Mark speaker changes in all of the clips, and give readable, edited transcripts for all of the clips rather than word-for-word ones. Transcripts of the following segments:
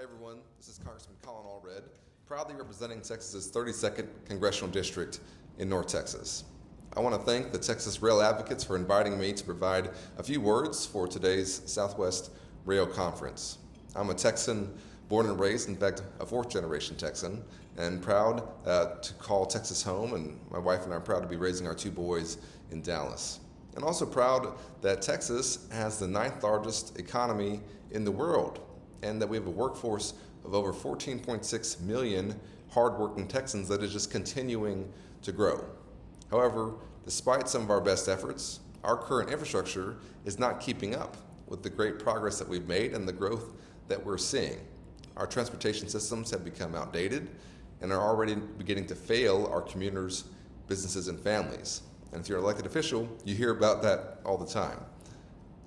Speaker 1: Hi everyone, this is Congressman Colin Allred, proudly representing Texas's 32nd Congressional District in North Texas. I want to thank the Texas Rail Advocates for inviting me to provide a few words for today's Southwest Rail Conference. I'm a Texan born and raised, in fact, a fourth-generation Texan, and proud to call Texas home, and my wife and I are proud to be raising our two boys in Dallas. And also proud that Texas has the 9th largest economy in the world, and that we have a workforce of over 14.6 million hardworking Texans that is just continuing to grow. However, despite some of our best efforts, our current infrastructure is not keeping up with the great progress that we've made and the growth that we're seeing. Our transportation systems have become outdated and are already beginning to fail our commuters, businesses, and families. And if you're an elected official, you hear about that all the time.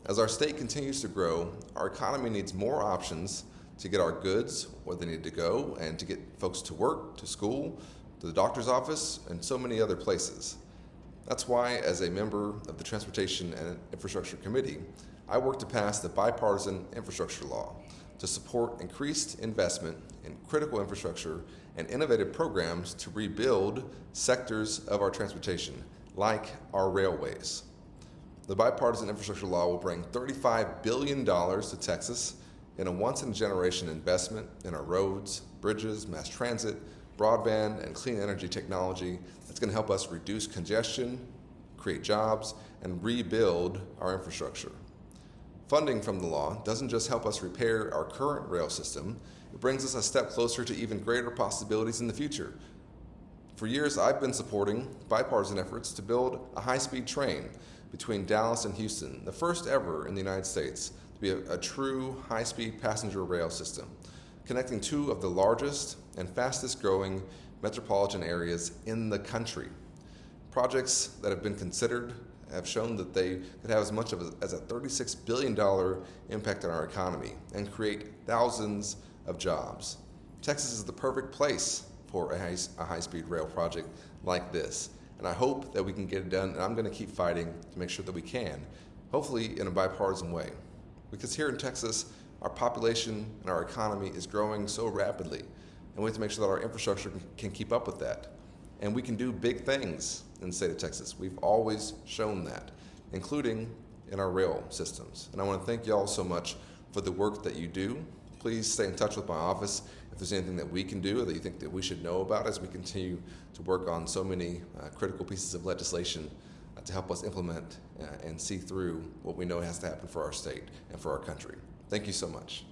Speaker 1: As our state continues to grow, our economy needs more options to get our goods where they need to go and to get folks to work, to school, to the doctor's office, and so many other places. That's why, as a member of the Transportation and Infrastructure Committee, I work to pass the bipartisan infrastructure law to support increased investment in critical infrastructure and innovative programs to rebuild sectors of our transportation, like our railways. The bipartisan infrastructure law will bring $35 billion to Texas in a once-in-a-generation investment in our roads, bridges, mass transit, broadband, and clean energy technology that's going to help us reduce congestion, create jobs, and rebuild our infrastructure. Funding from the law doesn't just help us repair our current rail system, it brings us a step closer to even greater possibilities in the future. For years, I've been supporting bipartisan efforts to build a high-speed train between Dallas and Houston, the first ever in the United States to be a true high-speed passenger rail system, connecting two of the largest and fastest-growing metropolitan areas in the country. Projects that have been considered have shown that they could have as much as a $36 billion impact on our economy and create thousands of jobs. Texas is the perfect place for a high-speed rail project like this. And I hope that we can get it done, and I'm going to keep fighting to make sure that we can, hopefully in a bipartisan way. Because here in Texas, our population and our economy is growing so rapidly, and we have to make sure that our infrastructure can keep up with that. And we can do big things in the state of Texas. We've always shown that, including in our rail systems. And I want to thank you all so much for the work that you do. Please stay in touch with my office if there's anything that we can do or that you think that we should know about as we continue to work on so many critical pieces of legislation to help us implement and see through what we know has to happen for our state and for our country. Thank you so much.